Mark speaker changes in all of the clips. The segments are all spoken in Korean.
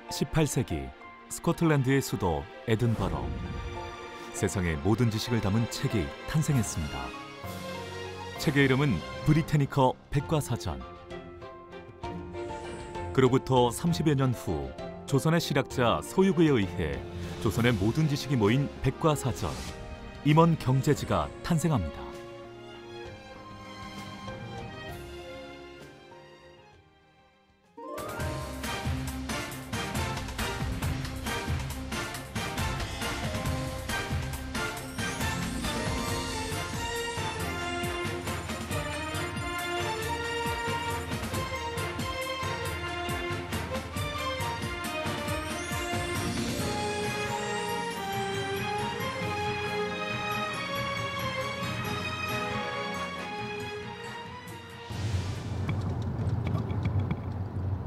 Speaker 1: 18세기 스코틀랜드의 수도 에든버러. 세상의 모든 지식을 담은 책이 탄생했습니다. 책의 이름은 브리테니커 백과사전. 그로부터 30여 년 후 조선의 실학자 소유구에 의해 조선의 모든 지식이 모인 백과사전, 임원경제지가 탄생합니다.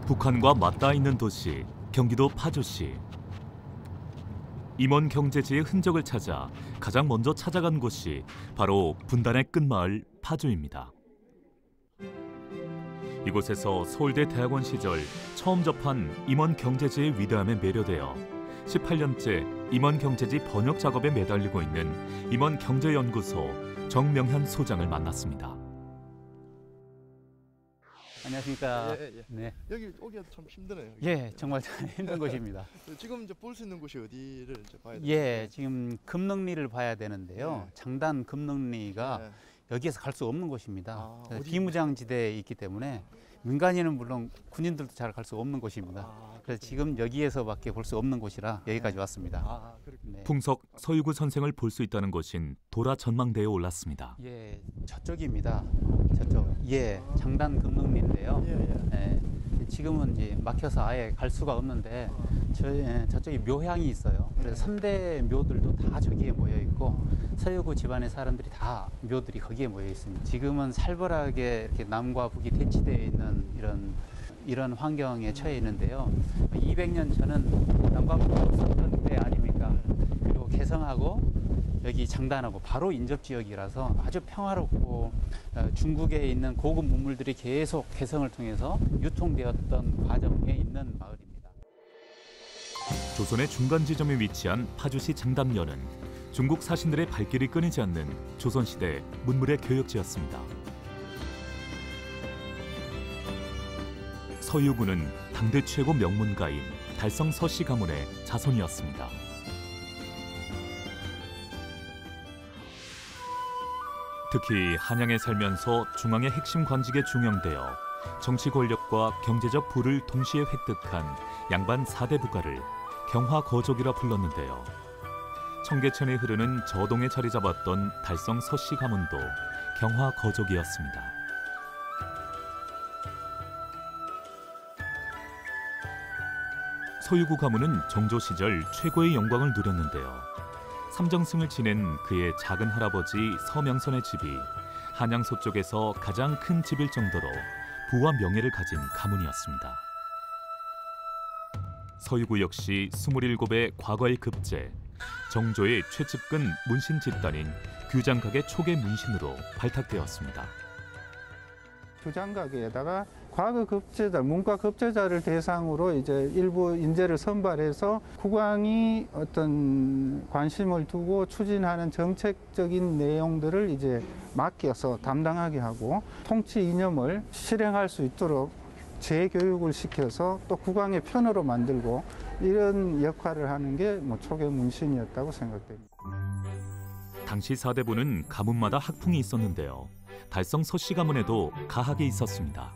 Speaker 1: 북한과 맞닿아 있는 도시 경기도 파주시. 임원경제지의 흔적을 찾아 가장 먼저 찾아간 곳이 바로 분단의 끝마을 파주입니다. 이곳에서 서울대 대학원 시절 처음 접한 임원경제지의 위대함에 매료되어 18년째 임원경제지 번역 작업에 매달리고 있는 임원경제연구소 정명현 소장을 만났습니다.
Speaker 2: 안녕하십니까.
Speaker 3: 예.
Speaker 2: 네.
Speaker 3: 여기 오기가 참 힘드네요.
Speaker 2: 예, 정말 힘든 곳입니다.
Speaker 3: 지금 이제 볼 수 있는 곳이 어디를 이제 봐야 돼요?
Speaker 2: 예, 지금 금능리를 봐야 되는데요. 장단 금능리가 여기에서 갈 수 없는 곳입니다. 비무장지대에 있기 때문에 민간인은 물론 군인들도 잘 갈 수 없는 곳입니다. 그래서 지금 여기에서밖에 볼 수 없는 곳이라 여기까지 왔습니다.
Speaker 1: 네. 풍석 서유구 선생을 볼 수 있다는 곳인 도라 전망대에 올랐습니다.
Speaker 2: 예, 저쪽입니다. 저쪽. 예, 장단 금능리인데요. 예, 지금은 이제 막혀서 아예 갈 수가 없는데 저쪽에 묘향이 있어요. 그래서 3대 묘들도 다 저기에 모여 있고 서유구 집안의 사람들이 다 묘들이 거기에 모여 있습니다. 지금은 살벌하게 이렇게 남과 북이 대치되어 있는 이런 환경에 처해 있는데요. 200년 전은 남과 북이 없었던 때 아닙니까? 그리고 개성하고 여기 장단하고 바로 인접 지역이라서 아주 평화롭고 중국에 있는 고급 문물들이 계속 개성을 통해서 유통되었던 과정에 있는 마을입니다.
Speaker 1: 조선의 중간 지점에 위치한 파주시 장단면은 중국 사신들의 발길이 끊이지 않는 조선시대 문물의 교역지였습니다. 서유구는 당대 최고 명문가인 달성 서씨 가문의 자손이었습니다. 특히 한양에 살면서 중앙의 핵심 관직에 중용되어 정치 권력과 경제적 부를 동시에 획득한 양반 4대 부가를 경화거족이라 불렀는데요. 청계천에 흐르는 저동에 자리 잡았던 달성 서씨 가문도 경화거족이었습니다. 서유구 가문은 정조 시절 최고의 영광을 누렸는데요. 삼정승을 지낸 그의 작은 할아버지 서명선의 집이 한양 서쪽에서 가장 큰 집일 정도로 부와 명예를 가진 가문이었습니다. 서유구 역시 27의 과거의 급제, 정조의 최측근 문신 집단인 규장각의 초계 문신으로 발탁되었습니다.
Speaker 4: 규장각에다가 과거 급제자, 문과 급제자를 대상으로 이제 일부 인재를 선발해서 국왕이 어떤 관심을 두고 추진하는 정책적인 내용들을 이제 맡겨서 담당하게 하고 통치 이념을 실행할 수 있도록 재교육을 시켜서 또 국왕의 편으로 만들고 이런 역할을 하는 게 초계 문신이었다고 생각됩니다.
Speaker 1: 당시 사대부는 가문마다 학풍이 있었는데요. 달성 서씨 가문에도 가학이 있었습니다.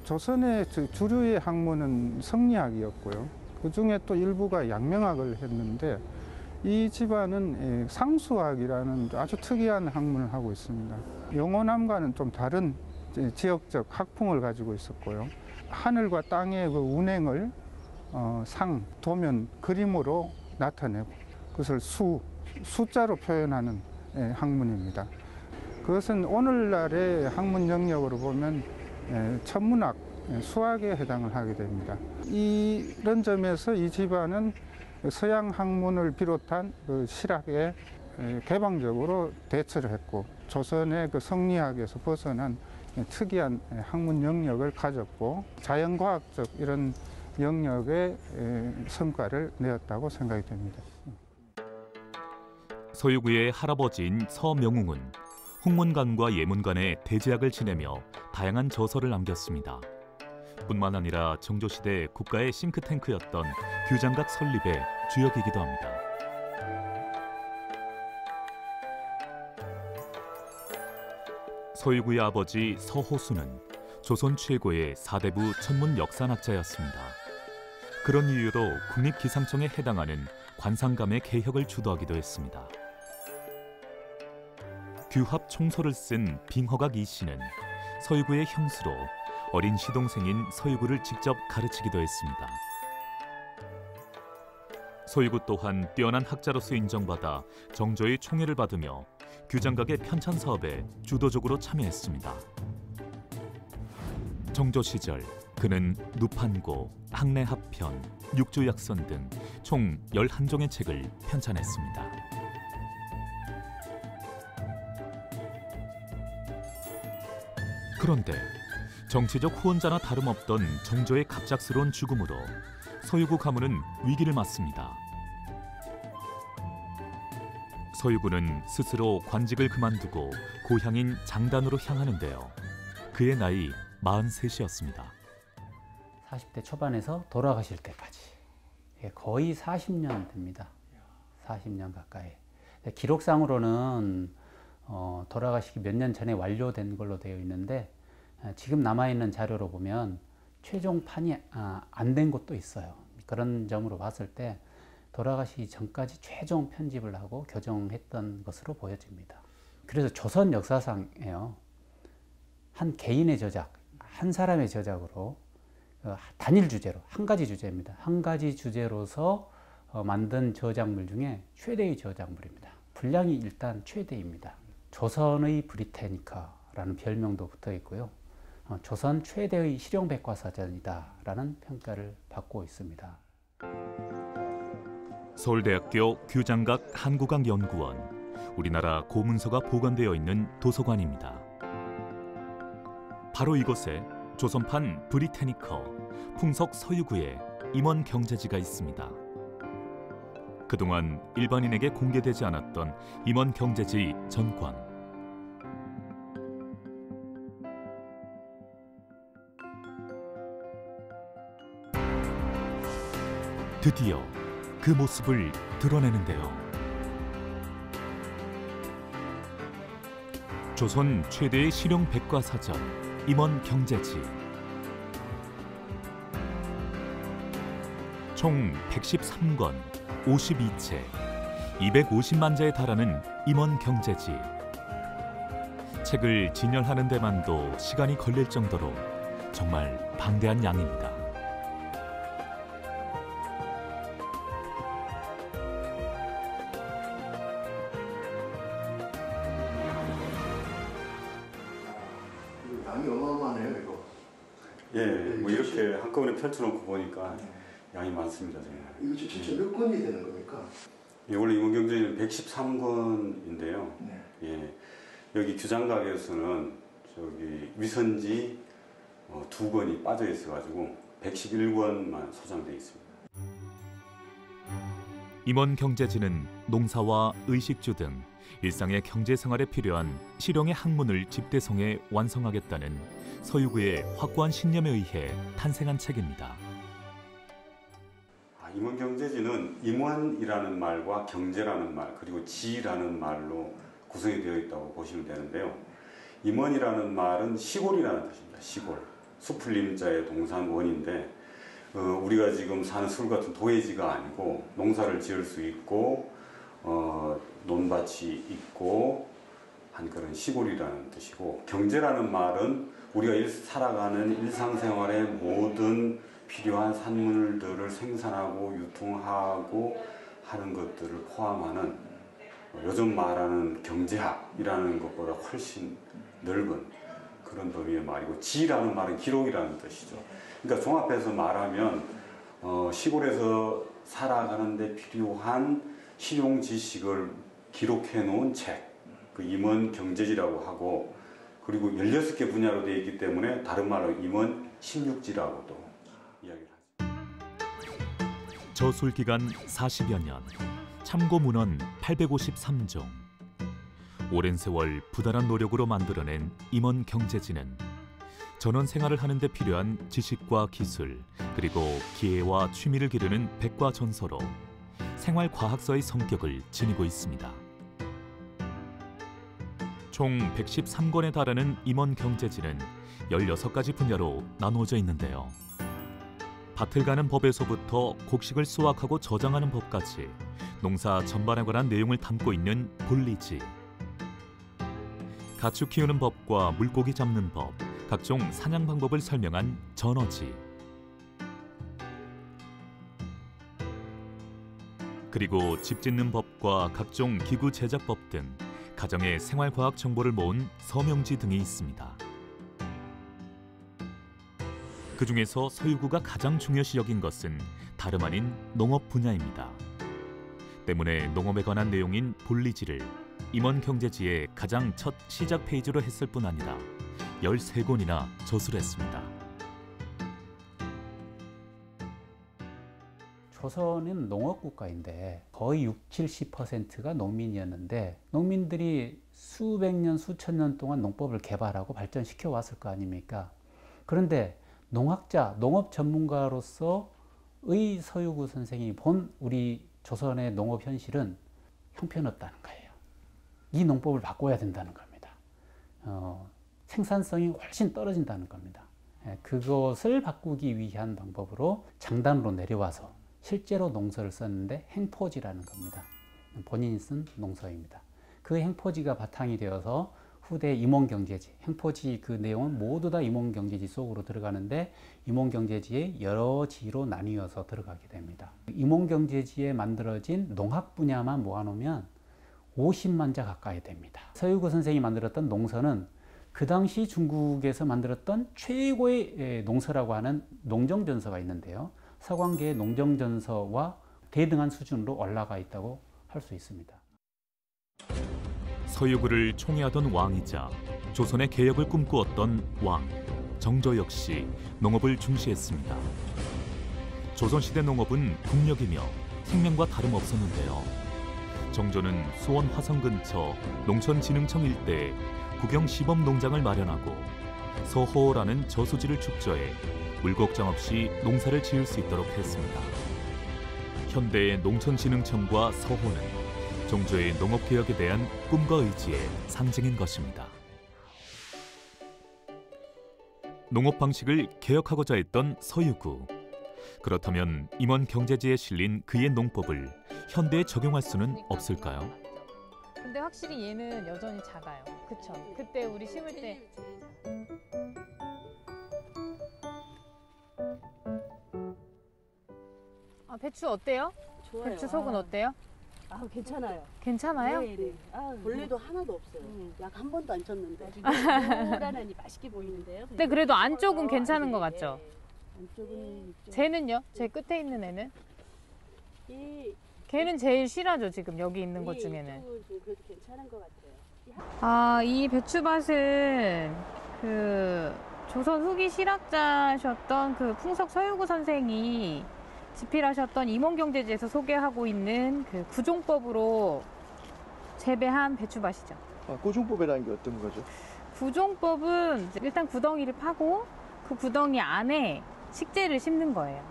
Speaker 4: 조선의 주류의 학문은 성리학이었고요. 그중에 또 일부가 양명학을 했는데 이 집안은 상수학이라는 아주 특이한 학문을 하고 있습니다. 영호남과는 좀 다른 지역적 학풍을 가지고 있었고요. 하늘과 땅의 그 운행을 상, 도면, 그림으로 나타내고 그것을 숫자로 표현하는 학문입니다. 그것은 오늘날의 학문 영역으로 보면 천문학, 수학에 해당을 하게 됩니다. 이런 점에서 이 집안은 서양 학문을 비롯한 그 실학에 개방적으로 대처를 했고 조선의 그 성리학에서 벗어난 특이한 학문 영역을 가졌고 자연과학적 이런 영역의 성과를 내었다고 생각이 됩니다.
Speaker 1: 서유구의 할아버지인 서명웅은 홍문관과 예문관에 대제학을 지내며 다양한 저서를 남겼습니다. 뿐만 아니라 정조시대 국가의 싱크탱크였던 규장각 설립의 주역이기도 합니다. 서유구의 아버지 서호수는 조선 최고의 사대부 천문 역산학자였습니다. 그런 이유로 국립기상청에 해당하는 관상감의 개혁을 주도하기도 했습니다. 규합 총소를 쓴 빙허각 이 씨는 서유구의 형수로 어린 시동생인 서유구를 직접 가르치기도 했습니다. 서유구 또한 뛰어난 학자로서 인정받아 정조의 총애를 받으며 규장각의 편찬 사업에 주도적으로 참여했습니다. 정조 시절 그는 누판고, 학내합편, 육주약선 등 총 11종의 책을 편찬했습니다. 그런데 정치적 후원자나 다름없던 정조의 갑작스러운 죽음으로 서유구 가문은 위기를 맞습니다. 서유구는 스스로 관직을 그만두고 고향인 장단으로 향하는데요. 그의 나이 43이었습니다.
Speaker 2: 40대 초반에서 돌아가실 때까지 거의 40년 됩니다. 40년 가까이. 기록상으로는 돌아가시기 몇 년 전에 완료된 걸로 되어 있는데 지금 남아있는 자료로 보면 최종판이 안 된 것도 있어요. 그런 점으로 봤을 때 돌아가시기 전까지 최종 편집을 하고 교정했던 것으로 보여집니다. 그래서 조선 역사상에요, 한 개인의 저작, 한 사람의 저작으로 단일 주제로, 한 가지 주제입니다. 한 가지 주제로서 만든 저작물 중에 최대의 저작물입니다. 분량이 일단 최대입니다. 조선의 브리테니카라는 별명도 붙어 있고요. 조선 최대의 실용백과사전이다라는 평가를 받고 있습니다.
Speaker 1: 서울대학교 규장각 한국학연구원, 우리나라 고문서가 보관되어 있는 도서관입니다. 바로 이곳에 조선판 브리테니커, 풍석 서유구의 임원 경제지가 있습니다. 그동안 일반인에게 공개되지 않았던 임원 경제지 전권. 드디어 그 모습을 드러내는데요. 조선 최대의 실용 백과사전 임원 경제지. 총 113권, 52채, 250만 자에 달하는 임원 경제지. 책을 진열하는 데만도 시간이 걸릴 정도로 정말 방대한 양입니다.
Speaker 3: 양이 어마어마하네요, 이거.
Speaker 5: 예, 뭐 이렇게 한꺼번에 펼쳐놓고 보니까 양이 많습니다, 정말.
Speaker 3: 이거 진짜 몇 권이 되는 겁니까?
Speaker 5: 예, 원래 임원경제는 113권인데요.
Speaker 3: 네.
Speaker 5: 예, 여기 규장각에서는 저기 위선지 2권이 빠져 있어가지고 111권만 소장되어 있습니다.
Speaker 1: 임원 경제지는 농사와 의식주 등 일상의 경제 생활에 필요한 실용의 학문을 집대성해 완성하겠다는 서유구의 확고한 신념에 의해 탄생한 책입니다.
Speaker 5: 임원 경제지는 임원이라는 말과 경제라는 말 그리고 지라는 말로 구성이 되어 있다고 보시면 되는데요. 임원이라는 말은 시골이라는 뜻입니다. 시골. 숲을 임자의 동산 원인데 우리가 지금 사는 서울 같은 도회지가 아니고 농사를 지을 수 있고 논밭이 있고 한 그런 시골이라는 뜻이고, 경제라는 말은 우리가 살아가는 일상생활의 모든 필요한 산물들을 생산하고 유통하고 하는 것들을 포함하는 요즘 말하는 경제학이라는 것보다 훨씬 넓은 그런 범위의 말이고, 지라는 말은 기록이라는 뜻이죠. 그러니까 종합해서 말하면 시골에서 살아가는 데 필요한 실용 지식을 기록해 놓은 책, 그 임원 경제지라고 하고, 그리고 16개 분야로 되어 있기 때문에 다른 말로 임원 16지라고도 이야기를 하죠.
Speaker 1: 저술 기간 40여 년, 참고 문헌 853종. 오랜 세월 부단한 노력으로 만들어낸 임원 경제지는 전원 생활을 하는 데 필요한 지식과 기술, 그리고 기회와 취미를 기르는 백과전서로 생활과학서의 성격을 지니고 있습니다. 총 113권에 달하는 임원 경제지는 16가지 분야로 나누어져 있는데요. 밭을 가는 법에서부터 곡식을 수확하고 저장하는 법까지 농사 전반에 관한 내용을 담고 있는 본리지. 가축 키우는 법과 물고기 잡는 법, 각종 사냥 방법을 설명한 전어지. 그리고 집 짓는 법과 각종 기구 제작법 등 가정의 생활과학 정보를 모은 서명지 등이 있습니다. 그 중에서 서유구가 가장 중요시 여긴 것은 다름 아닌 농업 분야입니다. 때문에 농업에 관한 내용인 본리지를 임원 경제지의 가장 첫 시작 페이지로 했을 뿐 아니라 13권이나 저술했습니다.
Speaker 2: 조선은 농업국가인데 거의 60, 70%가 농민이었는데 농민들이 수백 년, 수천 년 동안 농법을 개발하고 발전시켜 왔을 거 아닙니까? 그런데 농학자, 농업 전문가로서의 서유구 선생이 본 우리 조선의 농업 현실은 형편없다는 거예요. 이 농법을 바꿔야 된다는 겁니다. 생산성이 훨씬 떨어진다는 겁니다. 그것을 바꾸기 위한 방법으로 장단으로 내려와서 실제로 농서를 썼는데 행포지라는 겁니다. 본인이 쓴 농서입니다. 그 행포지가 바탕이 되어서 후대 임원경제지, 행포지 그 내용은 모두 다 임원경제지 속으로 들어가는데 임원경제지의 여러 지로 나뉘어서 들어가게 됩니다. 임원경제지에 만들어진 농학 분야만 모아놓으면 50만 자 가까이 됩니다. 서유구 선생이 만들었던 농서는 그 당시 중국에서 만들었던 최고의 농서라고 하는 농정전서가 있는데요. 서광계의 농정전서와 대등한 수준으로 올라가 있다고 할 수 있습니다.
Speaker 1: 서유구를 총애하던 왕이자 조선의 개혁을 꿈꾸었던 왕, 정조 역시 농업을 중시했습니다. 조선시대 농업은 국력이며 생명과 다름없었는데요. 정조는 수원 화성 근처 농촌진흥청 일대에 국영 시범 농장을 마련하고 서호라는 저수지를 축조해 물 걱정 없이 농사를 지을 수 있도록 했습니다. 현대의 농촌진흥청과 서호는 정조의 농업개혁에 대한 꿈과 의지의 상징인 것입니다. 농업 방식을 개혁하고자 했던 서유구. 그렇다면 임원 경제지에 실린 그의 농법을 현대에 적용할 수는 없을까요?
Speaker 6: 근데 확실히 얘는 여전히 작아요. 그쵸? 그때 우리 심을 때 배추 어때요?
Speaker 7: 좋아요.
Speaker 6: 배추 속은 어때요?
Speaker 7: 괜찮아요.
Speaker 6: 괜찮아요?
Speaker 7: 네. 벌레도 하나도 없어요. 약 한 번도 안 쳤는데. 노란하니 맛있게 보이는데요.
Speaker 6: 근데 그래도 안쪽은 괜찮은 것 같죠?
Speaker 7: 안쪽은
Speaker 6: 쟤는요? 제 끝에 있는 애는?
Speaker 7: 이
Speaker 6: 걔는 제일 실하죠, 지금 여기 있는 것 중에는.
Speaker 7: 이쪽은 좀 그래도 괜찮은 것 같아요.
Speaker 6: 이 배추밭은 그 조선 후기 실학자셨던 그 풍석 서유구 선생이 집필하셨던 임원경제지에서 소개하고 있는 그 구종법으로 재배한 배추밭이죠.
Speaker 3: 구종법이라는 게 어떤 거죠?
Speaker 6: 구종법은 일단 구덩이를 파고 그 구덩이 안에 식재를 심는 거예요.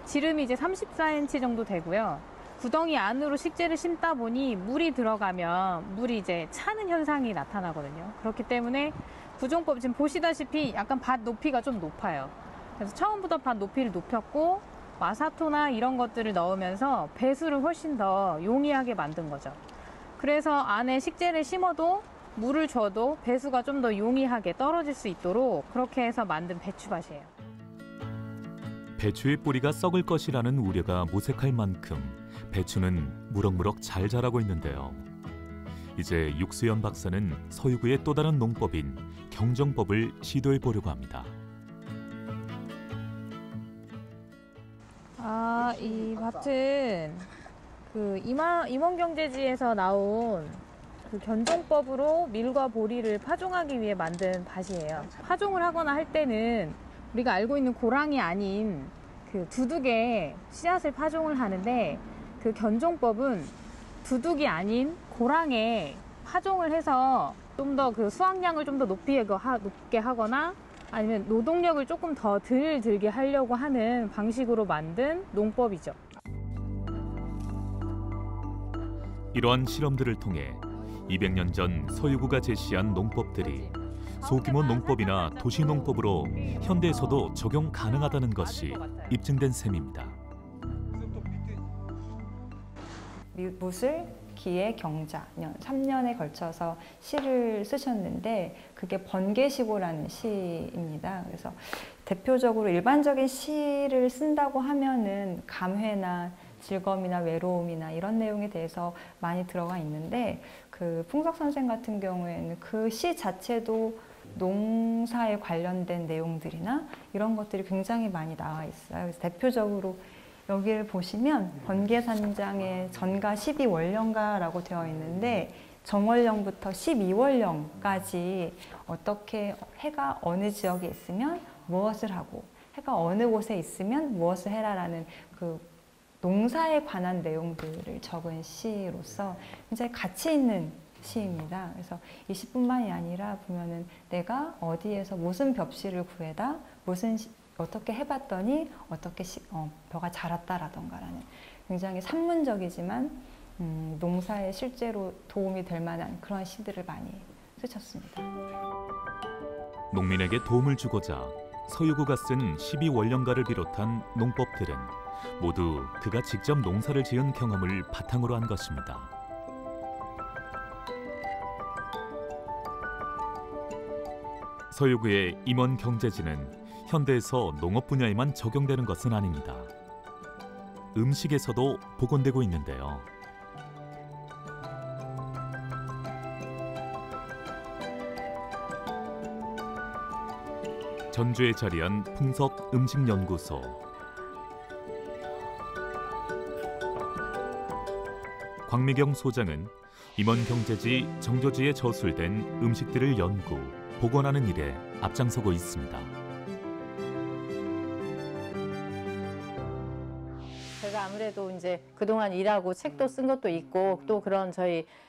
Speaker 6: 지름이 이제 34cm 정도 되고요. 구덩이 안으로 식재를 심다 보니 물이 들어가면 물이 이제 차는 현상이 나타나거든요. 그렇기 때문에 구종법 지금 보시다시피 약간 밭 높이가 좀 높아요. 그래서 처음부터 밭 높이를 높였고 마사토나 이런 것들을 넣으면서 배수를 훨씬 더 용이하게 만든 거죠. 그래서 안에 식재를 심어도 물을 줘도 배수가 좀 더 용이하게 떨어질 수 있도록 그렇게 해서 만든 배추밭이에요.
Speaker 1: 배추의 뿌리가 썩을 것이라는 우려가 모색할 만큼 배추는 무럭무럭 잘 자라고 있는데요. 이제 육수연 박사는 서유구의 또 다른 농법인 경정법을 시도해 보려고 합니다.
Speaker 6: 이 밭은 그 임원경제지에서 나온 그 견종법으로 밀과 보리를 파종하기 위해 만든 밭이에요. 파종을 하거나 할 때는 우리가 알고 있는 고랑이 아닌 그 두둑에 씨앗을 파종을 하는데 그 견종법은 두둑이 아닌 고랑에 파종을 해서 좀 더 그 수확량을 좀 더 높게 하거나 아니면 노동력을 조금 더 덜 들게 하려고 하는 방식으로 만든 농법이죠.
Speaker 1: 이러한 실험들을 통해 200년 전 서유구가 제시한 농법들이 소규모 농법이나 도시 농법으로 현대에서도 적용 가능하다는 것이 입증된 셈입니다.
Speaker 8: 무술, 기의, 경자 3년에 걸쳐서 시를 쓰셨는데 그게 번개시고라는 시입니다. 그래서 대표적으로 일반적인 시를 쓴다고 하면은 감회나 즐거움이나 외로움이나 이런 내용에 대해서 많이 들어가 있는데 그 풍석 선생 같은 경우에는 그 시 자체도 농사에 관련된 내용들이나 이런 것들이 굉장히 많이 나와 있어요. 그래서 대표적으로 여기를 보시면 번개산장에 전가 12월령가라고 되어 있는데 정월령부터 12월령까지 어떻게 해가 어느 지역에 있으면 무엇을 하고 해가 어느 곳에 있으면 무엇을 해라라는 그 농사에 관한 내용들을 적은 시로서 굉장히 가치 있는 시입니다. 그래서 이 시뿐만이 아니라 보면은 내가 어디에서 무슨 벽시를 구해다 어떻게 해봤더니 어떻게 벼가 자랐다라던가라는 굉장히 산문적이지만 농사에 실제로 도움이 될 만한 그런 시들을 많이 쓰셨습니다.
Speaker 1: 농민에게 도움을 주고자 서유구가 쓴 12월령가를 비롯한 농법들은 모두 그가 직접 농사를 지은 경험을 바탕으로 한 것입니다. 서유구의 임원 경제지는 현대에서 농업 분야에만 적용되는 것은 아닙니다. 음식에서도 복원되고 있는데요. 전주에 자리한 풍석 음식연구소. 광미경 소장은 임원 경제지 정조지에 저술된 음식들을 연구, 복원하는 일에 앞장서고 있습니다.
Speaker 9: 제가 아무래도 이제 그동안 일하고 책도 쓴 것도 있고 또 그런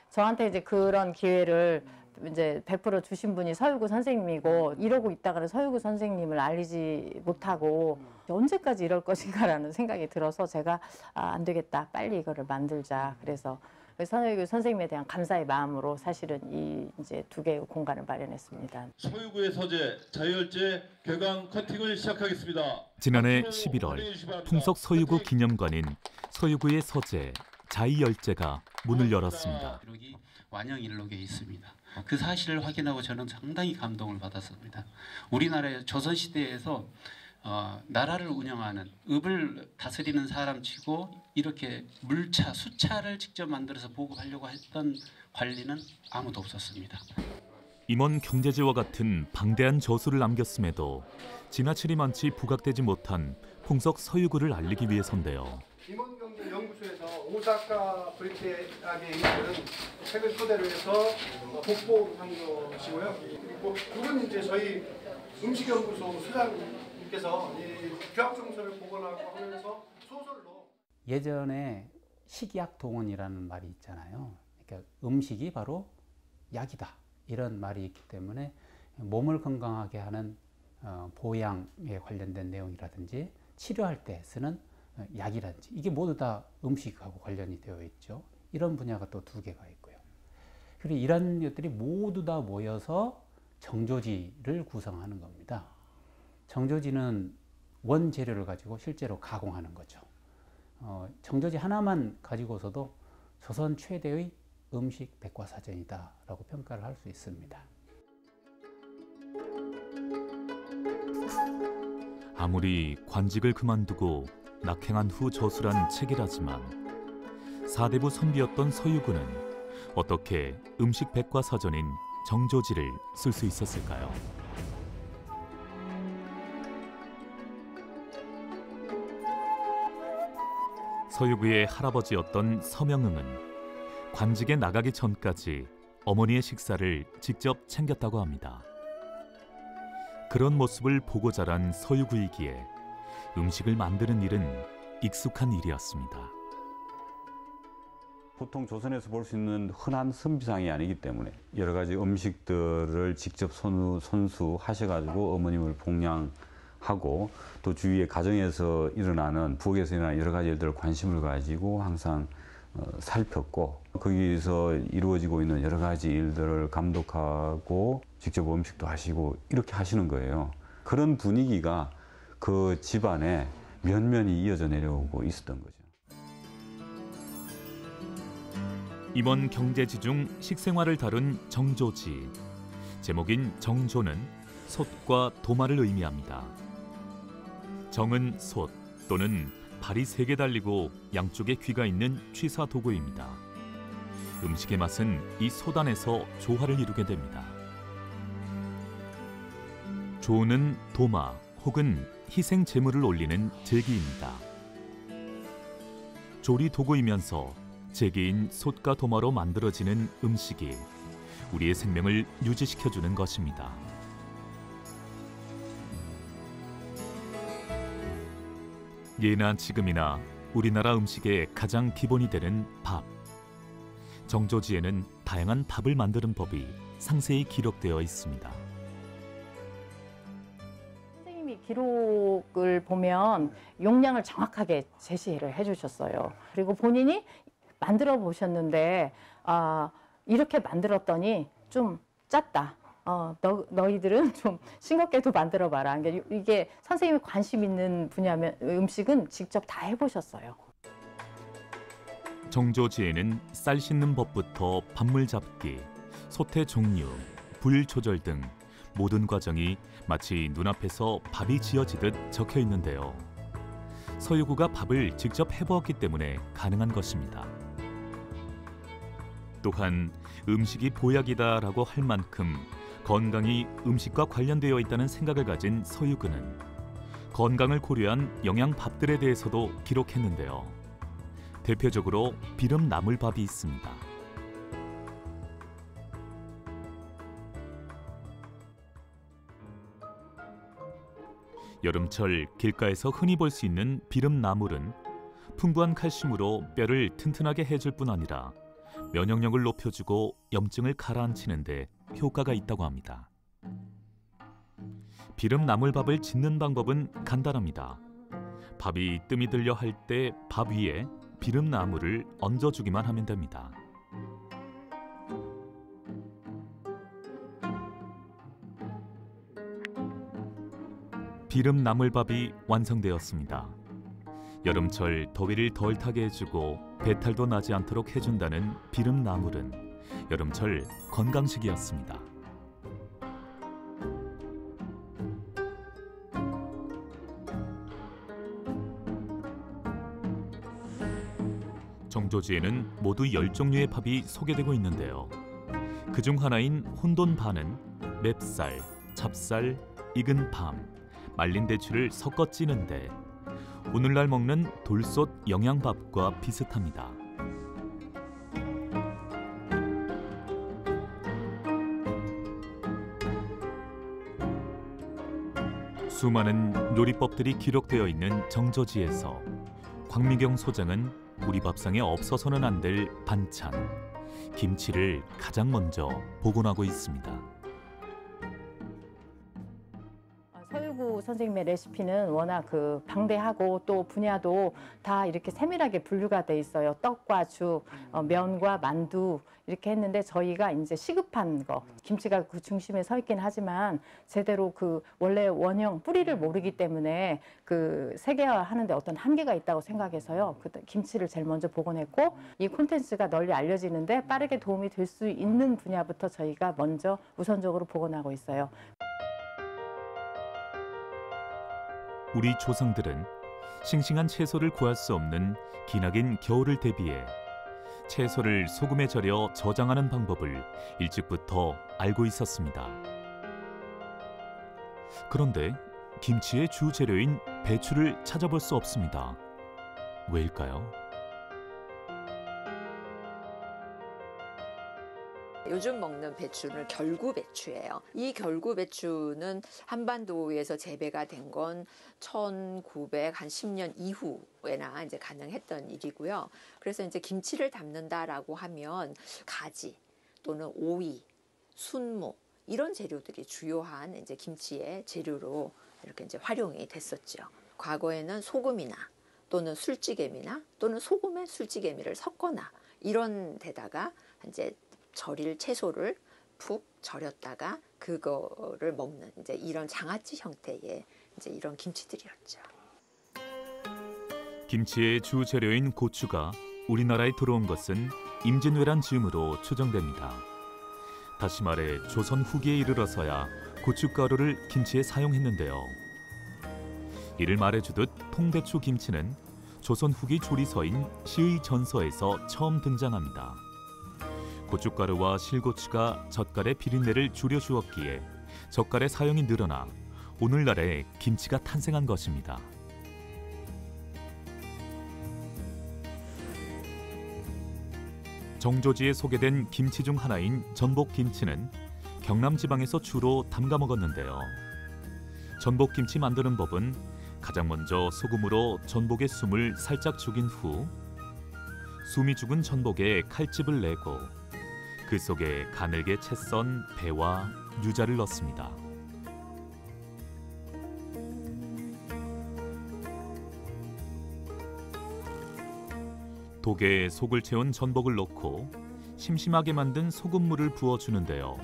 Speaker 9: 저한테 이제 그런 기회를 이제 베풀어 주신 분이 서유구 선생님이고 이러고 있다가는 서유구 선생님을 알리지 못하고 언제까지 이럴 것인가라는 생각이 들어서 제가 안 되겠다, 빨리 이거를 만들자. 그래서 서유구 선생님에 대한 감사의 마음으로 사실은 이제 두 개의 공간을 마련했습니다.
Speaker 10: 서유구의 서재 자유열제 개강 커팅을 시작하겠습니다.
Speaker 1: 지난해 11월 풍석 서유구 기념관인 서유구의 서재 자이열제가 문을 열었습니다.
Speaker 11: 기록이 완영일록에 있습니다. 그 사실을 확인하고 저는 상당히 감동을 받았습니다. 우리나라의 조선시대에서 나라를 운영하는 읍을 다스리는 사람치고 이렇게 물차, 수차를 직접 만들어서 보급하려고 했던 관리는 아무도 없었습니다.
Speaker 1: 임원 경제지와 같은 방대한 저술을 남겼음에도 지나치리 많지 부각되지 못한 풍석 서유구를 알리기 위해서인데요.
Speaker 12: 임원경제연구소에서 오사카 브리티하게 있는 책을 토대로 해서 복보한 것이고요. 그리고 그분 이제 저희 음식연구소 소장님께서 이 교학정서를 복원하고 하면서 소설로
Speaker 2: 예전에 식약 동원이라는 말이 있잖아요. 그러니까 음식이 바로 약이다 이런 말이 있기 때문에 몸을 건강하게 하는 보양에 관련된 내용이라든지 치료할 때 쓰는 약이라든지 이게 모두 다 음식하고 관련이 되어 있죠. 이런 분야가 또 두 개가 있고요. 그리고 이런 것들이 모두 다 모여서 정조지를 구성하는 겁니다. 정조지는 원재료를 가지고 실제로 가공하는 거죠. 정조지 하나만 가지고서도 조선 최대의 음식 백과사전이다라고 평가를 할 수 있습니다.
Speaker 1: 아무리 관직을 그만두고 낙행한 후 저술한 책이라지만 사대부 선비였던 서유구는 어떻게 음식 백과사전인 정조지를 쓸 수 있었을까요? 서유구의 할아버지였던 서명응은 관직에 나가기 전까지 어머니의 식사를 직접 챙겼다고 합니다. 그런 모습을 보고 자란 서유구이기에 음식을 만드는 일은 익숙한 일이었습니다.
Speaker 5: 보통 조선에서 볼 수 있는 흔한 선비상이 아니기 때문에 여러 가지 음식들을 직접 손수하셔가지고 어머님을 봉양하고 또 주위의 가정에서 일어나는 부엌에서 일어나는 여러 가지 일들을 관심을 가지고 항상 살폈고 거기서 이루어지고 있는 여러 가지 일들을 감독하고 직접 음식도 하시고 이렇게 하시는 거예요. 그런 분위기가 그 집안에 면면이 이어져 내려오고 있었던 거죠.
Speaker 1: 이번 경제지 중 식생활을 다룬 정조지. 제목인 정조는 솥과 도마를 의미합니다. 정은 솥 또는 발이 3개 달리고 양쪽에 귀가 있는 취사 도구입니다. 음식의 맛은 이 솥 안에서 조화를 이루게 됩니다. 조는 도마 혹은 희생 제물을 올리는 제기입니다. 조리 도구이면서 제기인 솥과 도마로 만들어지는 음식이 우리의 생명을 유지시켜주는 것입니다. 예나 지금이나 우리나라 음식의 가장 기본이 되는 밥. 정조지에는 다양한 밥을 만드는 법이 상세히 기록되어 있습니다.
Speaker 9: 선생님이 기록을 보면 용량을 정확하게 제시를 해주셨어요. 그리고 본인이 만들어 보셨는데 이렇게 만들었더니 좀 짰다. 너희들은 좀 싱겁게도 만들어 봐라. 이게 선생님이 관심 있는 분야면 음식은 직접 다 해보셨어요.
Speaker 1: 정조지에는 쌀 씻는 법부터 밥물 잡기, 솥의 종류, 불 조절 등 모든 과정이 마치 눈앞에서 밥이 지어지듯 적혀 있는데요. 서유구가 밥을 직접 해보았기 때문에 가능한 것입니다. 또한 음식이 보약이다라고 할 만큼 건강이 음식과 관련되어 있다는 생각을 가진 서유근은 건강을 고려한 영양밥들에 대해서도 기록했는데요. 대표적으로 비름 나물밥이 있습니다. 여름철 길가에서 흔히 볼 수 있는 비름 나물은 풍부한 칼슘으로 뼈를 튼튼하게 해줄 뿐 아니라 면역력을 높여주고 염증을 가라앉히는 데 효과가 있다고 합니다. 비름 나물밥을 짓는 방법은 간단합니다. 밥이 뜸이 들려 할 때 밥 위에 비름 나물을 얹어주기만 하면 됩니다. 비름 나물밥이 완성되었습니다. 여름철 더위를 덜 타게 해주고 배탈도 나지 않도록 해준다는 비름 나물은 여름철 건강식이었습니다. 정조지에는 모두 10종류의 밥이 소개되고 있는데요. 그중 하나인 혼돈반은 맵쌀, 찹쌀, 익은 밤, 말린 대추를 섞어 찌는데 오늘날 먹는 돌솥 영양밥과 비슷합니다. 수많은 요리법들이 기록되어 있는 정조지에서 광미경 소장은 우리 밥상에 없어서는 안 될 반찬, 김치를 가장 먼저 복원하고 있습니다.
Speaker 9: 서유구 선생님의 레시피는 워낙 방대하고 또 분야도 다 이렇게 세밀하게 분류가 돼 있어요. 떡과 죽, 면과 만두 이렇게 했는데 저희가 이제 시급한 거, 김치가 그 중심에 서 있긴 하지만 제대로 원래 원형 뿌리를 모르기 때문에 세계화하는데 어떤 한계가 있다고 생각해서요. 김치를 제일 먼저 복원했고 이 콘텐츠가 널리 알려지는데 빠르게 도움이 될 수 있는 분야부터 저희가 먼저 우선적으로 복원하고 있어요.
Speaker 1: 우리 조상들은 싱싱한 채소를 구할 수 없는 기나긴 겨울을 대비해 채소를 소금에 절여 저장하는 방법을 일찍부터 알고 있었습니다. 그런데 김치의 주 재료인 배추를 찾아볼 수 없습니다. 왜일까요?
Speaker 13: 요즘 먹는 배추는 결구 배추예요. 이 결구 배추는 한반도에서 재배가 된 건 1910년 이후에나 이제 가능했던 일이고요. 그래서 이제 김치를 담는다라고 하면 가지 또는 오이, 순무 이런 재료들이 주요한 이제 김치의 재료로 이렇게 이제 활용이 됐었죠. 과거에는 소금이나 또는 술찌개미나 또는 소금에 술찌개미를 섞거나 이런 데다가 이제 절일 채소를 푹 절였다가 그거를 먹는 이제 이런 장아찌 형태의 이제 이런 김치들이었죠.
Speaker 1: 김치의 주 재료인 고추가 우리나라에 들어온 것은 임진왜란 즈음으로 추정됩니다. 다시 말해 조선 후기에 이르러서야 고춧가루를 김치에 사용했는데요. 이를 말해주듯 통배추 김치는 조선 후기 조리서인 시의 전서에서 처음 등장합니다. 고춧가루와 실고추가 젓갈의 비린내를 줄여주었기에 젓갈의 사용이 늘어나 오늘날의 김치가 탄생한 것입니다. 정조지에 소개된 김치 중 하나인 전복김치는 경남 지방에서 주로 담가 먹었는데요. 전복김치 만드는 법은 가장 먼저 소금으로 전복의 숨을 살짝 죽인 후 숨이 죽은 전복에 칼집을 내고 그 속에 가늘게 채 썬 배와 유자를 넣습니다. 독에 속을 채운 전복을 넣고 심심하게 만든 소금물을 부어주는데요.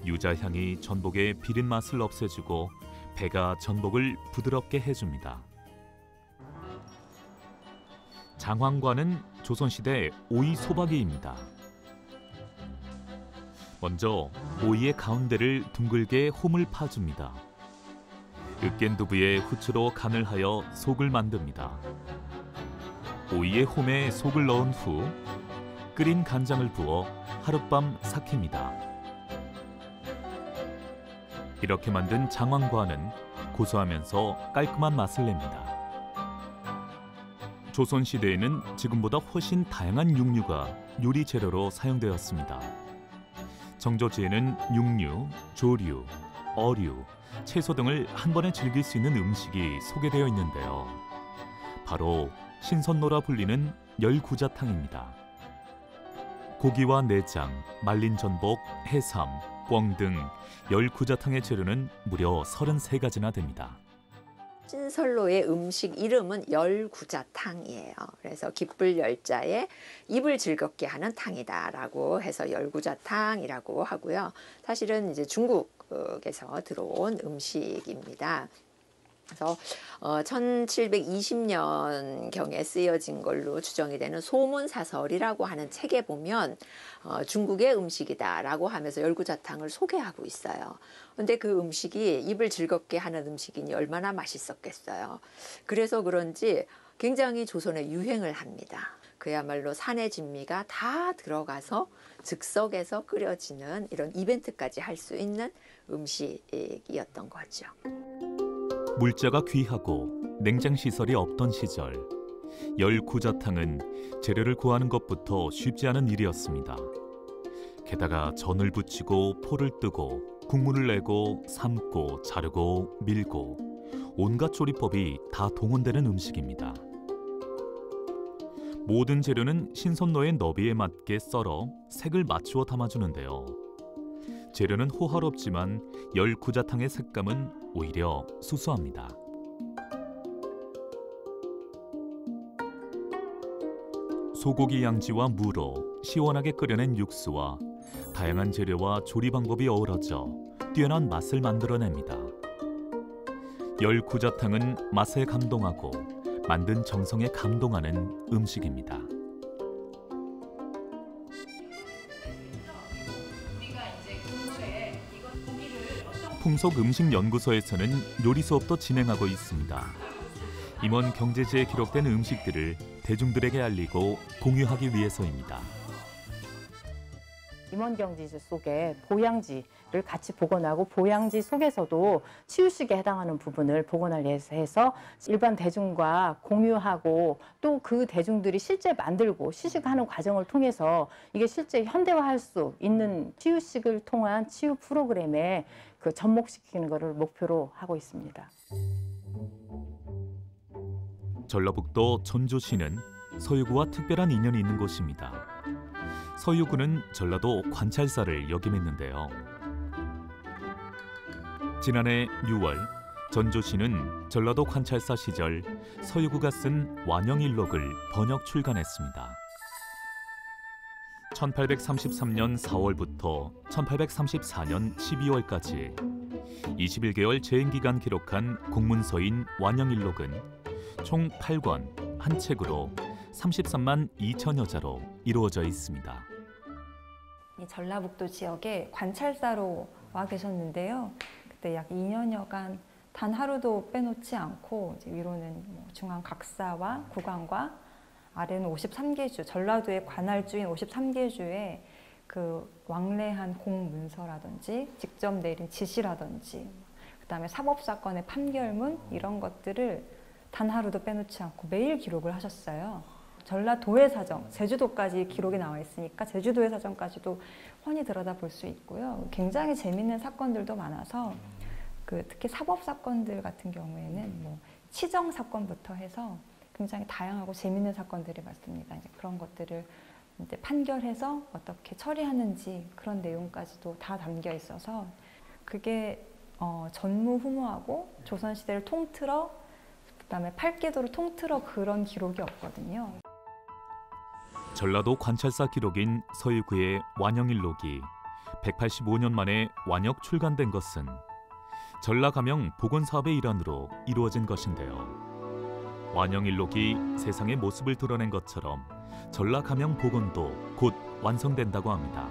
Speaker 1: 유자 향이 전복의 비린 맛을 없애주고 배가 전복을 부드럽게 해줍니다. 장황과는 조선시대 오이 소박이입니다. 먼저 오이의 가운데를 둥글게 홈을 파줍니다. 으깬 두부에 후추로 간을 하여 속을 만듭니다. 오이의 홈에 속을 넣은 후 끓인 간장을 부어 하룻밤 삭힙니다. 이렇게 만든 장황과는 고소하면서 깔끔한 맛을 냅니다. 조선시대에는 지금보다 훨씬 다양한 육류가 요리 재료로 사용되었습니다. 정조지에는 육류, 조류, 어류, 채소 등을 한 번에 즐길 수 있는 음식이 소개되어 있는데요. 바로 신선노라 불리는 열구자탕입니다. 고기와 내장, 말린 전복, 해삼, 꿩 등 열구자탕의 재료는 무려 33가지나 됩니다.
Speaker 13: 신선로의 음식 이름은 열구자탕이에요. 그래서 기쁠 열자에 입을 즐겁게 하는 탕이다라고 해서 열구자탕이라고 하고요. 사실은 이제 중국에서 들어온 음식입니다. 그래서 1720년경에 쓰여진 걸로 추정이 되는 소문사설이라고 하는 책에 보면 중국의 음식이다라고 하면서 열구자탕을 소개하고 있어요. 근데 그 음식이 입을 즐겁게 하는 음식이니 얼마나 맛있었겠어요. 그래서 그런지 굉장히 조선에 유행을 합니다. 그야말로 산의 진미가 다 들어가서 즉석에서 끓여지는 이런 이벤트까지 할 수 있는 음식이었던 거죠.
Speaker 1: 물자가 귀하고 냉장시설이 없던 시절, 열구자탕은 재료를 구하는 것부터 쉽지 않은 일이었습니다. 게다가 전을 부치고 포를 뜨고 국물을 내고 삶고 자르고 밀고 온갖 조리법이 다 동원되는 음식입니다. 모든 재료는 신선로의 너비에 맞게 썰어 색을 맞추어 담아주는데요. 재료는 호화롭지만 열구자탕의 색감은 오히려 수수합니다. 소고기 양지와 무로 시원하게 끓여낸 육수와 다양한 재료와 조리 방법이 어우러져 뛰어난 맛을 만들어냅니다. 열구자탕은 맛에 감동하고 만든 정성에 감동하는 음식입니다. 풍속음식연구소에서는 요리 수업도 진행하고 있습니다. 임원 경제지에 기록된 음식들을 대중들에게 알리고 공유하기 위해서입니다.
Speaker 9: 임원경지 속에 보양지를 같이 복원하고 보양지 속에서도 치유식에 해당하는 부분을 복원을 해서 일반 대중과 공유하고 또 그 대중들이 실제 만들고 시식하는 과정을 통해서 이게 실제 현대화할 수 있는 치유식을 통한 치유 프로그램에 그 접목시키는 것을 목표로 하고 있습니다.
Speaker 1: 전라북도 전주시는 서유구와 특별한 인연이 있는 곳입니다. 서유구는 전라도 관찰사를 역임했는데요. 지난해 6월 전주시는 전라도 관찰사 시절 서유구가 쓴 완영일록을 번역 출간했습니다. 1833년 4월부터 1834년 12월까지 21개월 재임기간 기록한 공문서인 완영일록은 총 8권, 한 책으로 33만 2천여 자로 이루어져 있습니다.
Speaker 8: 이 전라북도 지역에 관찰사로 와 계셨는데요. 그때 약 2년여간 단 하루도 빼놓지 않고 이제 위로는 중앙 각사와 구관과 아래는 53개 주, 전라도의 관할주인 53개 주에 그 왕래한 공문서라든지 직접 내린 지시라든지 그다음에 사법사건의 판결문 이런 것들을 단 하루도 빼놓지 않고 매일 기록을 하셨어요. 전라도의 사정, 제주도까지 기록이 나와 있으니까 제주도의 사정까지도 훤히 들여다볼 수 있고요. 굉장히 재미있는 사건들도 많아서 특히 사법사건들 같은 경우에는 치정 사건부터 해서 굉장히 다양하고 재미있는 사건들이 많습니다. 이제 그런 것들을 이제 판결해서 어떻게 처리하는지 그런 내용까지도 다 담겨 있어서 그게 전무후무하고 조선시대를 통틀어 그다음에 팔기도를 통틀어 그런 기록이 없거든요.
Speaker 1: 전라도 관찰사 기록인 서유구의 완영일록이 185년 만에 완역 출간된 것은 전라가명 복원사업의 일환으로 이루어진 것인데요. 완영일록이 세상의 모습을 드러낸 것처럼 전라가명 복원도 곧 완성된다고 합니다.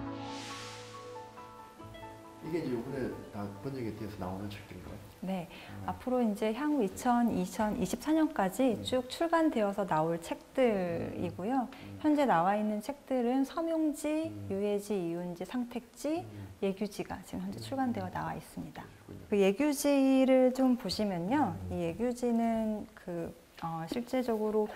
Speaker 3: 이게 이제 이번에 다 번역이 돼서 나오는 책인가요?
Speaker 8: 네, 앞으로 이제 향후 2024년까지 쭉 출간되어서 나올 책들이고요. 현재 나와 있는 책들은 서명지, 유해지, 이운지, 상택지, 예규지가 지금 현재 출간되어 나와 있습니다. 그 예규지를 좀 보시면요, 이 예규지는 실제적으로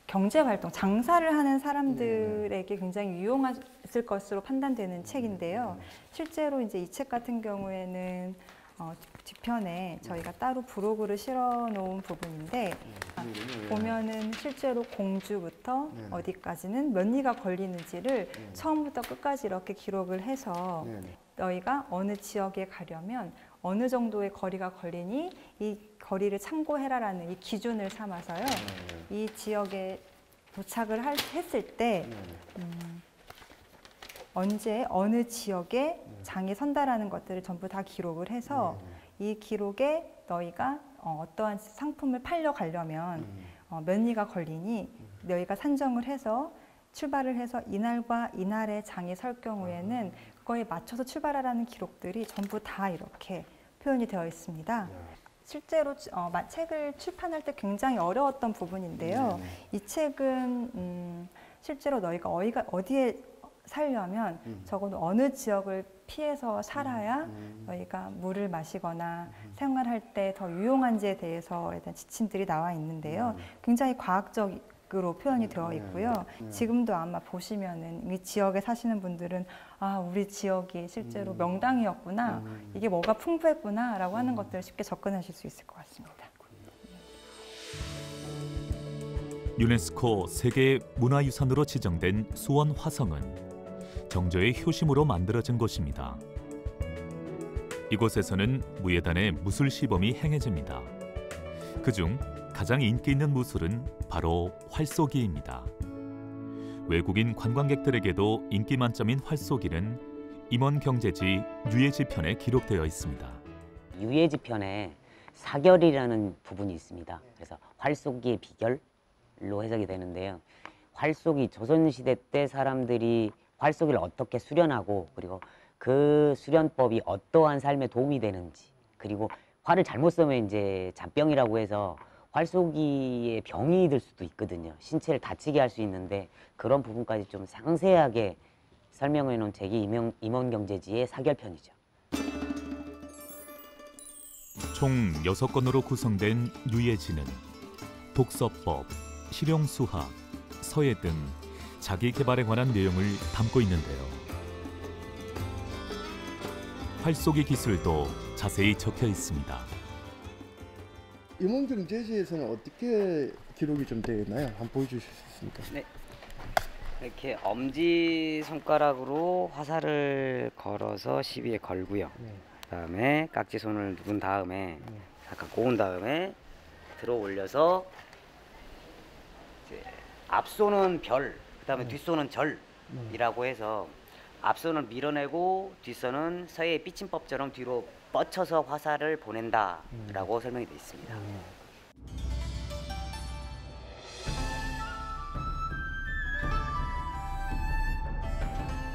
Speaker 8: 경제활동, 장사를 하는 사람들에게 굉장히 유용했을 것으로 판단되는 책인데요. 실제로 이제 이 책 같은 경우에는 뒤편에 저희가 따로 부록으로 실어놓은 부분인데 보면은 실제로 공주부터 어디까지는 몇 리가 걸리는지를 처음부터 끝까지 이렇게 기록을 해서 너희가 어느 지역에 가려면 어느 정도의 거리가 걸리니 이 거리를 참고해라라는 이 기준을 삼아서요. 이 지역에 도착을 했을 때 언제 어느 지역에 장이 선다라는 것들을 전부 다 기록을 해서 이 기록에 너희가 어떠한 상품을 팔려 가려면 몇 리가 걸리니 너희가 산정을 해서 출발을 해서 이날과 이날의 장이 설 경우에는 그거에 맞춰서 출발하라는 기록들이 전부 다 이렇게 표현이 되어 있습니다. 실제로 책을 출판할 때 굉장히 어려웠던 부분인데요. 이 책은 실제로 너희가 어디에 살려면 적어도 어느 지역을 피해서 살아야 너희가 물을 마시거나 생활할 때 더 유용한지에 대해서에 대한 지침들이 나와 있는데요. 굉장히 과학적으로 표현이 되어 있고요. 지금도 아마 보시면은 이 지역에 사시는 분들은 아, 우리 지역이 실제로 명당이었구나, 이게 뭐가 풍부했구나 라고 하는 것들을 쉽게 접근하실 수 있을 것 같습니다.
Speaker 1: 유네스코 세계 문화유산으로 지정된 수원 화성은 정조의 효심으로 만들어진 곳입니다. 이곳에서는 무예단의 무술 시범이 행해집니다. 그중 가장 인기 있는 무술은 바로 활쏘기입니다. 외국인 관광객들에게도 인기 만점인 활쏘기는 임원 경제지 유해지 편에 기록되어 있습니다.
Speaker 14: 유해지 편에 사결이라는 부분이 있습니다. 그래서 활쏘기의 비결로 해석이 되는데요. 활쏘기, 조선시대 때 사람들이 활쏘기를 어떻게 수련하고 그리고 그 수련법이 어떠한 삶에 도움이 되는지, 그리고 활을 잘못 쏘면 이제 잔병이라고 해서 활쏘기에 병이 들 수도 있거든요. 신체를 다치게 할 수 있는데 그런 부분까지 좀 상세하게 설명해 놓은 책이 임원경제지의 사결편이죠.
Speaker 1: 총 6권으로 구성된 유해지는 독서법, 실용수학, 서예 등 자기 개발에 관한 내용을 담고 있는데요. 활쏘기 기술도 자세히 적혀 있습니다.
Speaker 3: 임원경제지에서는 어떻게 기록이 좀 되어 있나요? 한번 보여주실 수 있습니까?
Speaker 14: 네. 이렇게 엄지 손가락으로 화살을 걸어서 시비에 걸고요. 그다음에 깍지 손을 누른 다음에 약간 고운 다음에 들어 올려서 이제 앞손은 별, 그다음에 뒷손은 절이라고 해서 앞손을 밀어내고 뒷손은 서예의 삐침법처럼 뒤로 뻗쳐서 화살을 보낸다라고 설명이 되어 있습니다.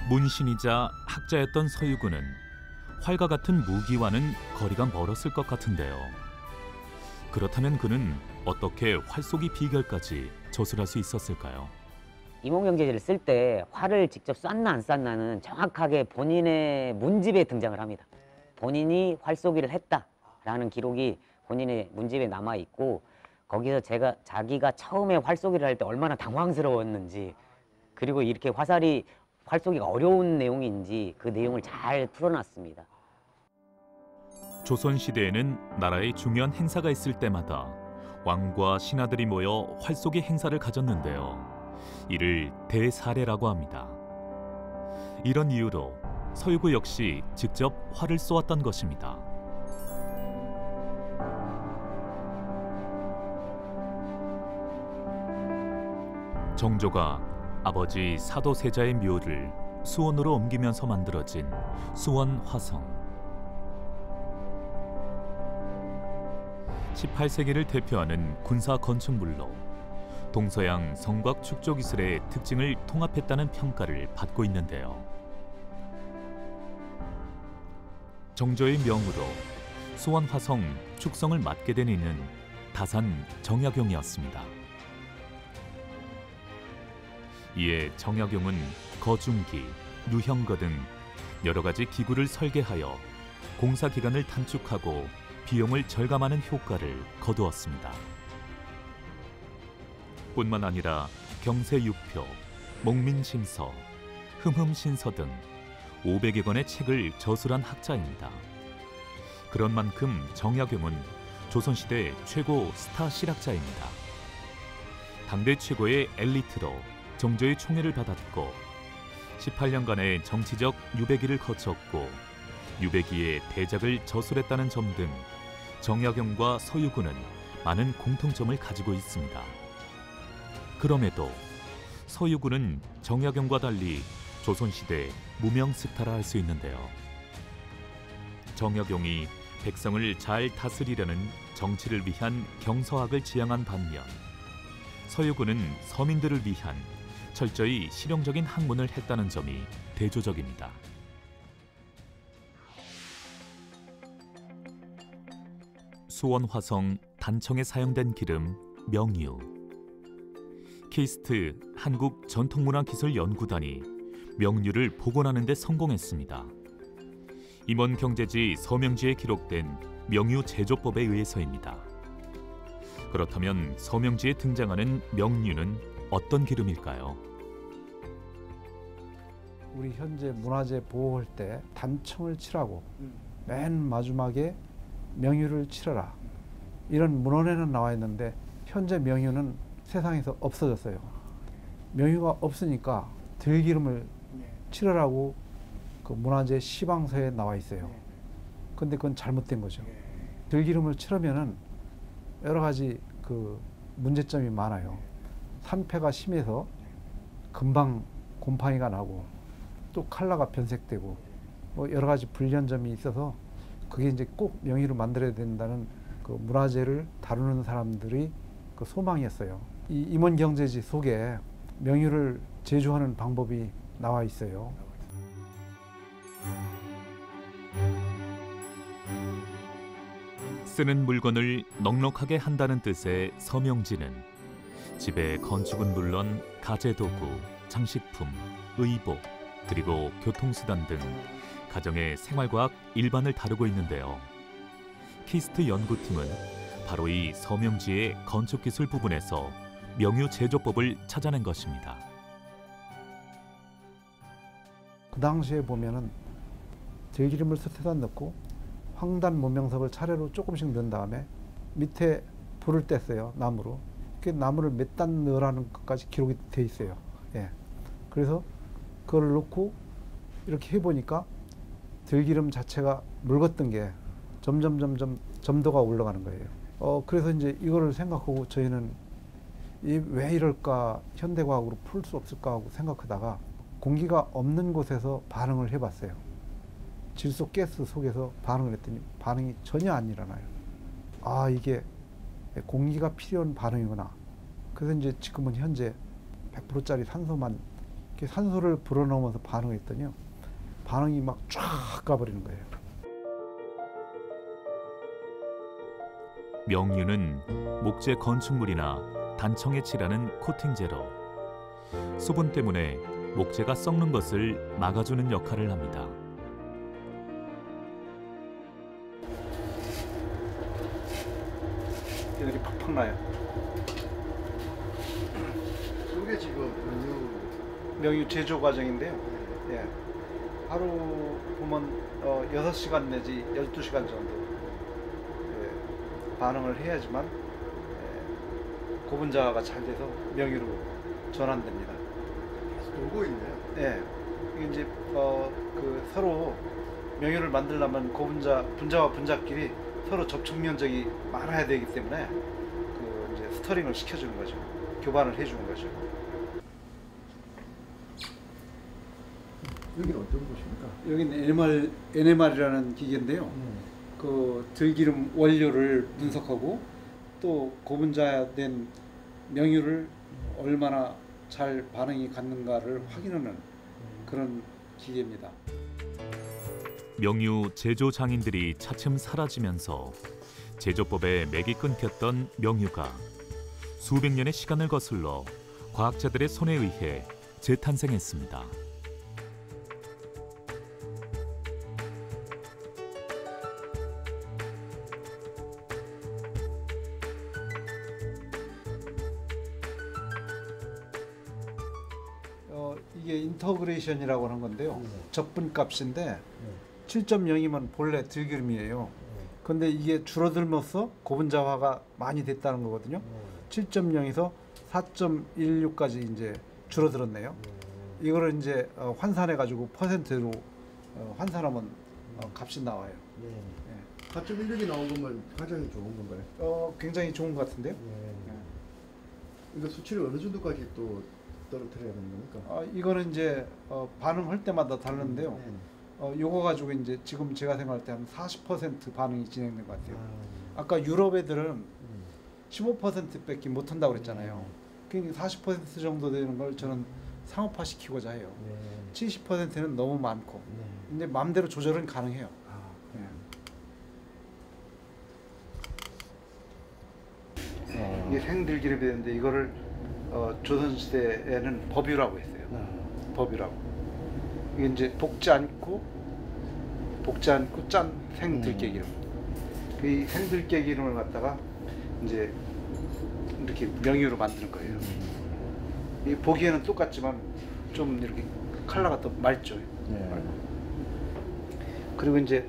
Speaker 1: 문신이자 학자였던 서유구는 활과 같은 무기와는 거리가 멀었을 것 같은데요. 그렇다면 그는 어떻게 활쏘기 비결까지 저술할 수 있었을까요?
Speaker 14: 임원경제지를 쓸 때 활을 직접 쐈나 안 쐈나는 정확하게 본인의 문집에 등장을 합니다. 본인이 활쏘기를 했다라는 기록이 본인의 문집에 남아 있고, 거기서 자기가 처음에 활쏘기를 할 때 얼마나 당황스러웠는지, 그리고 이렇게 활쏘기가 어려운 내용인지 그 내용을 잘 풀어놨습니다.
Speaker 1: 조선시대에는 나라의 중요한 행사가 있을 때마다 왕과 신하들이 모여 활쏘기 행사를 가졌는데요. 이를 대사례라고 합니다. 이런 이유로 서유구 역시 직접 활을 쏘았던 것입니다. 정조가 아버지 사도세자의 묘를 수원으로 옮기면서 만들어진 수원화성. 18세기를 대표하는 군사 건축물로 동서양 성곽 축조 기술의 특징을 통합했다는 평가를 받고 있는데요. 정조의 명으로 수원화성 축성을 맡게 된 이는 다산 정약용이었습니다. 이에 정약용은 거중기, 누형거 등 여러 가지 기구를 설계하여 공사 기간을 단축하고 비용을 절감하는 효과를 거두었습니다. 뿐만 아니라 경세육표, 목민심서, 흠흠신서 등 500여 권의 책을 저술한 학자입니다. 그런 만큼 정약용은 조선시대 최고 스타 실학자입니다. 당대 최고의 엘리트로 정조의 총애를 받았고 18년간의 정치적 유배기를 거쳤고 유배기에 대작을 저술했다는 점 등 정약용과 서유구는 많은 공통점을 가지고 있습니다. 그럼에도 서유구는 정약용과 달리 조선시대 무명 스타라 할 수 있는데요. 정약용이 백성을 잘 다스리려는 정치를 위한 경서학을 지향한 반면 서유구는 서민들을 위한 철저히 실용적인 학문을 했다는 점이 대조적입니다. 수원화성 단청에 사용된 기름 명유. 키스트 한국전통문화기술연구단이 명유를 복원하는 데 성공했습니다. 임원경제지 서명지에 기록된 명유 제조법에 의해서입니다. 그렇다면 서명지에 등장하는 명유는 어떤 기름일까요?
Speaker 15: 우리 현재 문화재 보호할 때 단청을 칠하고 맨 마지막에 명유를 칠하라, 이런 문헌에는 나와 있는데 현재 명유는 세상에서 없어졌어요. 명유가 없으니까 들기름을 칠하라고 그 문화재 시방서에 나와 있어요. 근데 그건 잘못된 거죠. 들기름을 칠하면은 여러 가지 그 문제점이 많아요. 산패가 심해서 금방 곰팡이가 나고 또 컬러가 변색되고 뭐 여러 가지 불리한 점이 있어서 그게 이제 꼭 명유로 만들어야 된다는 그 문화재를 다루는 사람들이 그 소망이었어요. 이 임원경제지 속에 명유를 제조하는 방법이 나와 있어요.
Speaker 1: 쓰는 물건을 넉넉하게 한다는 뜻의 서명지는 집의 건축은 물론 가재도구, 장식품, 의복, 그리고 교통수단 등 가정의 생활과학 일반을 다루고 있는데요. 키스트 연구팀은 바로 이 서명지의 건축기술 부분에서 명유 제조법을 찾아낸 것입니다.
Speaker 15: 그 당시에 보면은 들기름을 스테다 넣고 황단 문명석을 차례로 조금씩 넣은 다음에 밑에 불을 뗐어요. 나무로. 그 나무를 몇 단 넣으라는 것까지 기록이 돼 있어요. 예. 그래서 그걸 넣고 이렇게 해보니까 들기름 자체가 묽었던 게 점점 점도가 올라가는 거예요. 그래서 이제 이거를 생각하고 저희는 왜 이럴까, 현대과학으로 풀 수 없을까 하고 생각하다가 공기가 없는 곳에서 반응을 해봤어요. 질소 가스 속에서 반응을 했더니 반응이 전혀 안 일어나요. 아, 이게 공기가 필요한 반응이구나. 그래서 이제 지금은 현재 100%짜리 산소만, 이렇게 산소를 불어넣으면서 반응했더니요, 반응이 막 쫙 가버리는 거예요.
Speaker 1: 명유는 목재 건축물이나 단청에 칠하는 코팅제로 수분 때문에 목재가 썩는 것을 막아주는 역할을 합니다.
Speaker 15: 얘들이 팍팍 나요.
Speaker 3: 이게 지금
Speaker 15: 명유 제조 과정인데요. 예. 하루 보면 6시간 내지 12시간 정도 반응을 해야지만 고분자가 잘 돼서 명유로 전환됩니다.
Speaker 3: 돌고 있네요.
Speaker 15: 예. 이게 이제 그 서로 명유를 만들려면 분자와 분자끼리 서로 접촉 면적이 많아야 되기 때문에 그 이제 스터링을 시켜주는 거죠. 교반을 해주는 거죠.
Speaker 3: 여기는 어떤 곳입니까?
Speaker 15: 여기는 NMR이라는 기계인데요. 그 들기름 원료를 분석하고 또 고분자된 명유를 얼마나 잘 반응이 갔는가를 확인하는 그런 기계입니다.
Speaker 1: 명유 제조 장인들이 차츰 사라지면서 제조법에 맥이 끊겼던 명유가 수백 년의 시간을 거슬러 과학자들의 손에 의해 재탄생했습니다.
Speaker 15: 이게 인터그레이션이라고 하는 건데요. 적분값인데 7.0이면 본래 들기름이에요. 근데 이게 줄어들면서 고분자화가 많이 됐다는 거거든요. 7.0에서 4.16까지 이제 줄어들었네요. 이거를 이제 환산해 가지고 퍼센트로 환산하면 값이 나와요.
Speaker 3: 4.16이 나온 거면 가장 좋은 건가요?
Speaker 15: 굉장히 좋은 것 같은데요.
Speaker 3: 이거 수치를 어느 정도까지 또 떨어뜨려야 되는 겁니까?
Speaker 15: 이거는 이제 반응할 때마다 다른데요. 요거 가지고 이제 지금 제가 생각할 때 한 40% 반응이 진행된 것 같아요. 아까 유럽 애들은 15%밖에 못 한다고 그랬잖아요. 그러니까 40% 정도 되는 걸 저는 상업화 시키고자 해요. 70%는 너무 많고. 근데 마음대로 조절은 가능해요. 이게 생들기름이 되는데 이거를 조선시대에는 법유라고 했어요. 법유라고. 이게 이제 볶지 않고 짠 생들깨기름. 이 생들깨기름을 갖다가 이제 이렇게 명유로 만드는 거예요. 이 보기에는 똑같지만 좀 이렇게 컬러가 더 맑죠. 그리고 이제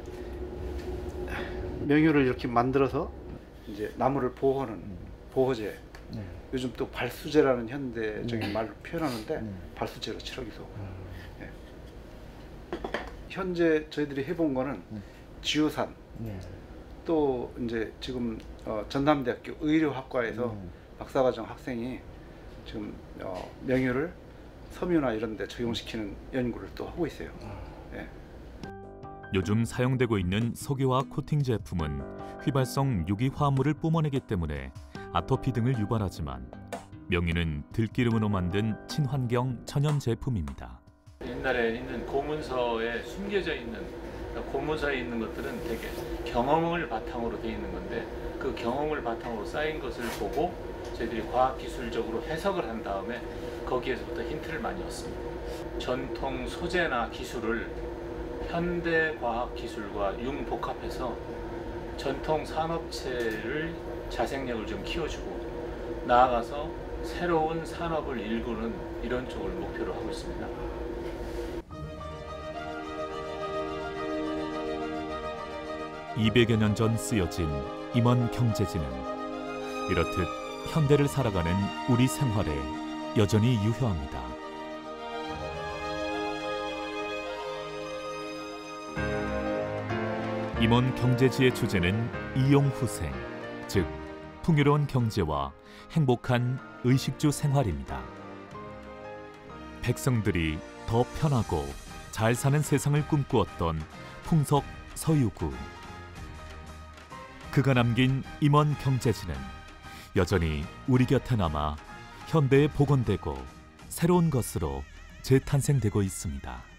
Speaker 15: 명유를 이렇게 만들어서 이제 나무를 보호하는 보호제. 요즘 또 발수제라는 현대적인 말로 표현하는데 발수제로 칠하기도. 현재 저희들이 해본 거는 지우산. 또 이제 지금 전남대학교 의료학과에서 박사과정 학생이 지금 명유를 섬유나 이런 데 적용시키는 연구를 또 하고 있어요.
Speaker 1: 요즘 사용되고 있는 석유화 코팅 제품은 휘발성 유기화합물을 뿜어내기 때문에 아토피 등을 유발하지만 명유는 들기름으로 만든 친환경 천연 제품입니다.
Speaker 16: 옛날에 있는 고문서에 숨겨져 있는 고문서에 있는 것들은 되게 경험을 바탕으로 돼 있는 건데 그 경험을 바탕으로 쌓인 것을 보고 저희들이 과학기술적으로 해석을 한 다음에 거기에서부터 힌트를 많이 얻습니다. 전통 소재나 기술을 현대 과학 기술과 융복합해서 전통 산업체를 자생력을 좀 키워주고 나아가서 새로운 산업을 일구는 이런 쪽을 목표로 하고 있습니다.
Speaker 1: (200여 년) 전 쓰여진 임원 경제지는 이렇듯 현대를 살아가는 우리 생활에 여전히 유효합니다. 임원 경제지의 주제는 이용후생, 즉 풍요로운 경제와 행복한 의식주 생활입니다. 백성들이 더 편하고 잘 사는 세상을 꿈꾸었던 풍속 서유구. 그가 남긴 임원 경제지는 여전히 우리 곁에 남아 현대에 복원되고 새로운 것으로 재탄생되고 있습니다.